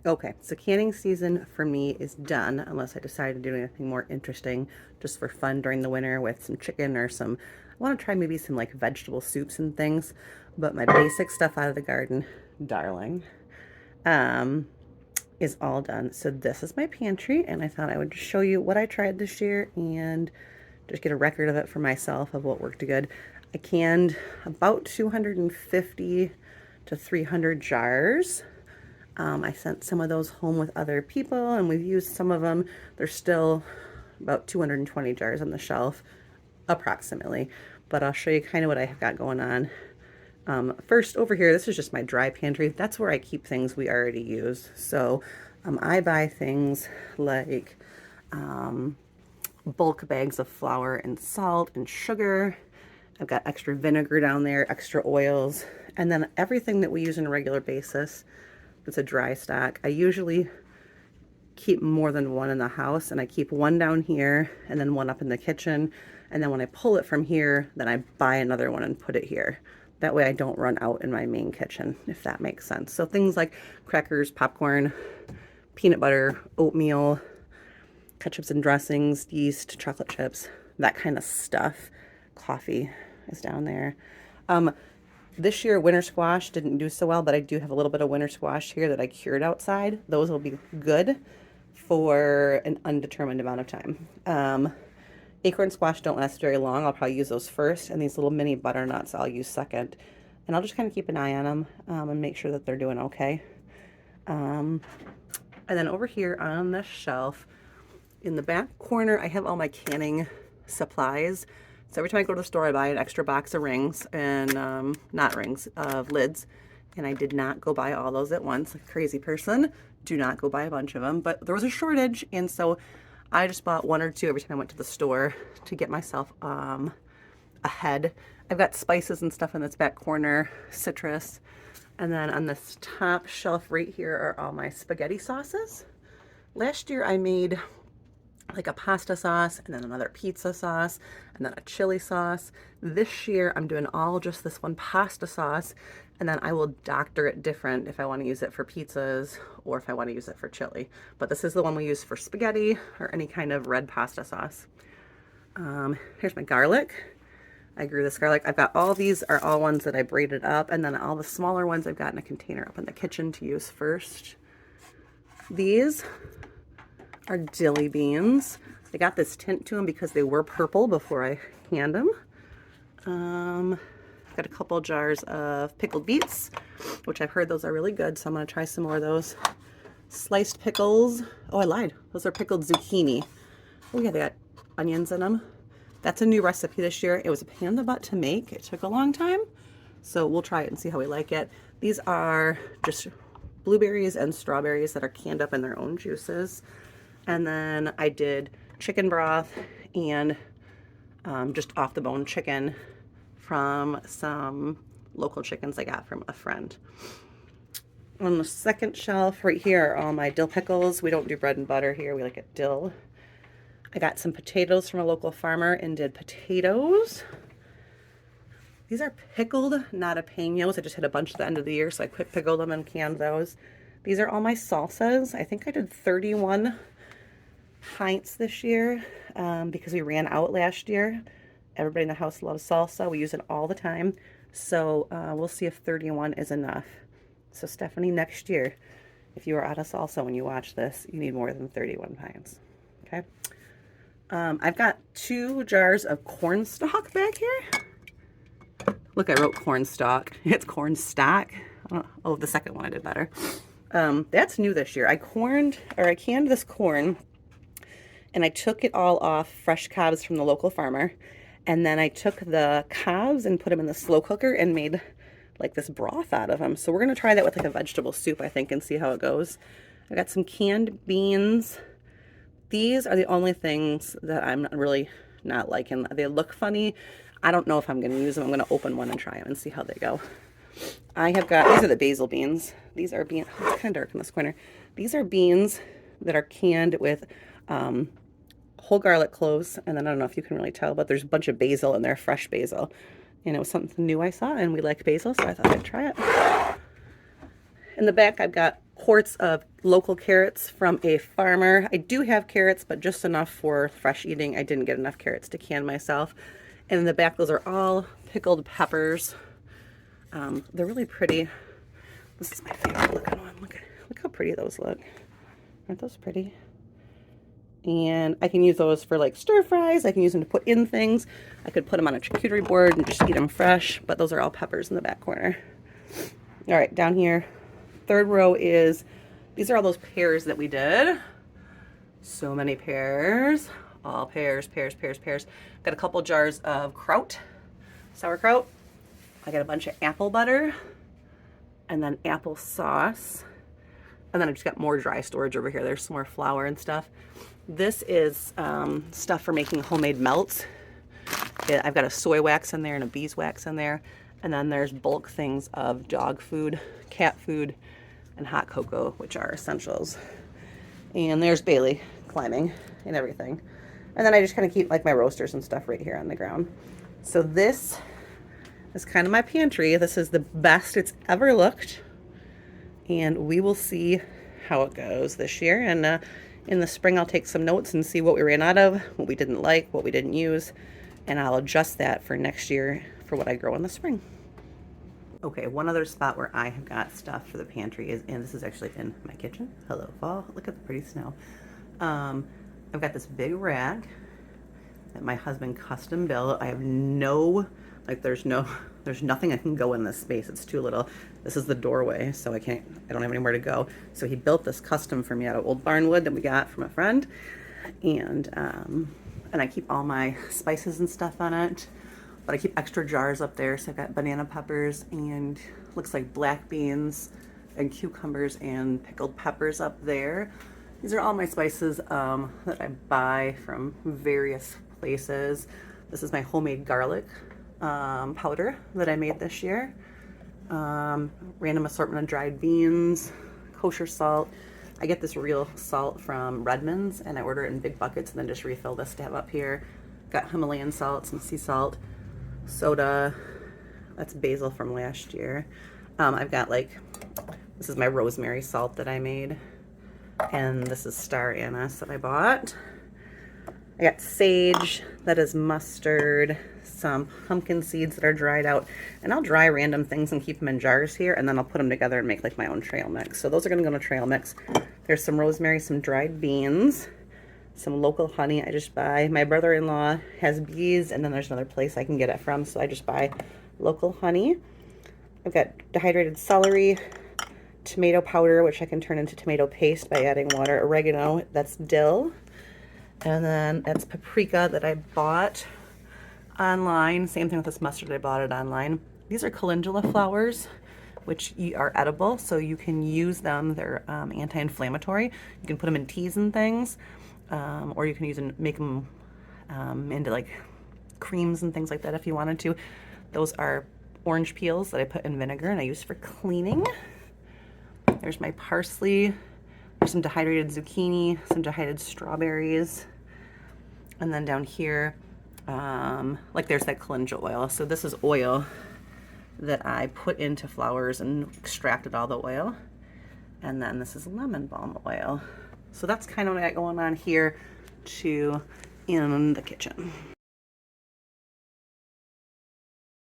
Okay, so canning season for me is done unless I decide to do anything more interesting just for fun during the winter with some chicken or some, I want to try maybe some like vegetable soups and things, but my basic stuff out of the garden, darling, um, is all done. So this is my pantry, and I thought I would just show you what I tried this year and just get a record of it for myself of what worked good. I canned about 250 to 300 jars. I sent some of those home with other people, and we've used some of them. There's still about 220 jars on the shelf, approximately. But I'll show you kind of what I have got going on. First, over here, this is just my dry pantry. That's where I keep things we already use. So I buy things like bulk bags of flour and salt and sugar. I've got extra vinegar down there, extra oils, and then everything that we use on a regular basis. It's a dry stock. I usually keep more than one in the house, and I keep one down here and then one up in the kitchen. And then when I pull it from here, then I buy another one and put it here. That way I don't run out in my main kitchen, if that makes sense. So things like crackers, popcorn, peanut butter, oatmeal, ketchups and dressings, yeast, chocolate chips, that kind of stuff. Coffee is down there. This year, winter squash didn't do so well, but I do have a little bit of winter squash here that I cured outside. Those will be good for an undetermined amount of time. Acorn squash don't last very long. I'll probably use those first, and these little mini butternuts I'll use second. And I'll just kind of keep an eye on them and make sure that they're doing okay. And then over here on this shelf, in the back corner, I have all my canning supplies. So every time I go to the store, I buy an extra box of rings and not rings, of lids. And I did not go buy all those at once. Like a crazy person. Do not go buy a bunch of them. But there was a shortage, and so I just bought one or two every time I went to the store to get myself ahead. I've got spices and stuff in this back corner, citrus. And then on this top shelf right here are all my spaghetti sauces. Last year I made like a pasta sauce and then another pizza sauce and then a chili sauce. This year I'm doing all just this one pasta sauce, and then I will doctor it different if I want to use it for pizzas or if I want to use it for chili. But this is the one we use for spaghetti or any kind of red pasta sauce. Here's my garlic. I grew this garlic. I've got all these are all ones that I braided up, and then all the smaller ones I've got in a container up in the kitchen to use first. These are dilly beans. They got this tint to them because they were purple before I canned them. I've got a couple jars of pickled beets, which I've heard those are really good, so I'm going to try some more of those. Sliced pickles. Oh, I lied. Those are pickled zucchini. Oh yeah, they got onions in them. That's a new recipe this year. It was a pain in the butt to make. It took a long time, so we'll try it and see how we like it. These are just blueberries and strawberries that are canned up in their own juices. And then I did chicken broth and just off the bone chicken from some local chickens I got from a friend. On the second shelf right here are all my dill pickles. We don't do bread and butter here. We like it dill. I got some potatoes from a local farmer and did potatoes. These are pickled jalapenos. I just had a bunch at the end of the year, so I quick pickled them and canned those. These are all my salsas. I think I did 31 pints this year because we ran out last year. Everybody in the house loves salsa. We use it all the time. So we'll see if 31 is enough. So Stephanie, next year, if you are out of salsa when you watch this, you need more than 31 pints. Okay. I've got 2 jars of corn stalk back here. Look, I wrote corn stalk. It's corn stock. Oh, the second one I did better. That's new this year. I canned this corn, and I took it all off fresh cobs from the local farmer. And then I took the cobs and put them in the slow cooker and made like this broth out of them. So we're going to try that with like a vegetable soup, I think, and see how it goes. I got some canned beans. These are the only things that I'm really not liking. They look funny. I don't know if I'm going to use them. I'm going to open one and try them and see how they go. I have got, these are the basil beans. These are beans, it's kind of dark in this corner. These are beans that are canned with whole garlic cloves, and then I don't know if you can really tell, but there's a bunch of basil in there, fresh basil. And it was something new I saw, and we like basil, so I thought I'd try it. And In the back, I've got quarts of local carrots from a farmer. I do have carrots, but just enough for fresh eating. I didn't get enough carrots to can myself. And in the back, those are all pickled peppers. They're really pretty. This is my favorite looking one. Look how pretty those look. Aren't those pretty? And I can use those for like stir fries. I can use them to put in things. I could put them on a charcuterie board and just eat them fresh, but those are all peppers in the back corner. All right, down here, third row is, these are all those pears that we did. So many pears, all pears, pears, pears, pears. Got a couple jars of kraut, sauerkraut. I got a bunch of apple butter and then apple sauce. And then I just got more dry storage over here. There's some more flour and stuff. This is stuff for making homemade melts. I've got a soy wax in there and a beeswax in there. And then there's bulk things of dog food, cat food, and hot cocoa, which are essentials. And there's Bailey climbing and everything. And then I just kind of keep like my roasters and stuff right here on the ground. So this is kind of my pantry. This is the best it's ever looked. And we will see how it goes this year. And in the spring, I'll take some notes and see what we ran out of, what we didn't like, what we didn't use, and I'll adjust that for next year for what I grow in the spring. Okay, one other spot where I have got stuff for the pantry is, and this is actually in my kitchen. Hello, fall. Look at the pretty snow. I've got this big rack that my husband custom built. I have no, like there's nothing I can go in this space. It's too little. This is the doorway, so I don't have anywhere to go. So he built this custom for me out of old barn wood that we got from a friend. And I keep all my spices and stuff on it. But I keep extra jars up there. So I've got banana peppers and looks like black beans and cucumbers and pickled peppers up there. These are all my spices that I buy from various places. This is my homemade garlic powder that I made this year. Random assortment of dried beans, kosher salt. I get this real salt from Redmond's and I order it in big buckets and then just refill this to have up here. Got Himalayan salt, some sea salt, soda. That's basil from last year. I've got this is my rosemary salt that I made. And this is star anise that I bought. I got sage, that is mustard, some pumpkin seeds that are dried out, and I'll dry random things and keep them in jars here, and then I'll put them together and make like my own trail mix. So those are gonna go in a trail mix. There's some rosemary, some dried beans, some local honey I just buy. My brother-in-law has bees, and then there's another place I can get it from, so I just buy local honey. I've got dehydrated celery, tomato powder, which I can turn into tomato paste by adding water, oregano, that's dill. And then that's paprika that I bought online. Same thing with this mustard, I bought it online. These are calendula flowers, which are edible, so you can use them. They're anti-inflammatory. You can put them in teas and things, or you can make them into like creams and things like that if you wanted to. Those are orange peels that I put in vinegar and I use for cleaning. There's my parsley. There's some dehydrated zucchini, some dehydrated strawberries. And then down here, there's that calendula oil. So this is oil that I put into flowers and extracted all the oil. And then this is lemon balm oil. So that's kind of what I got going on here in the kitchen.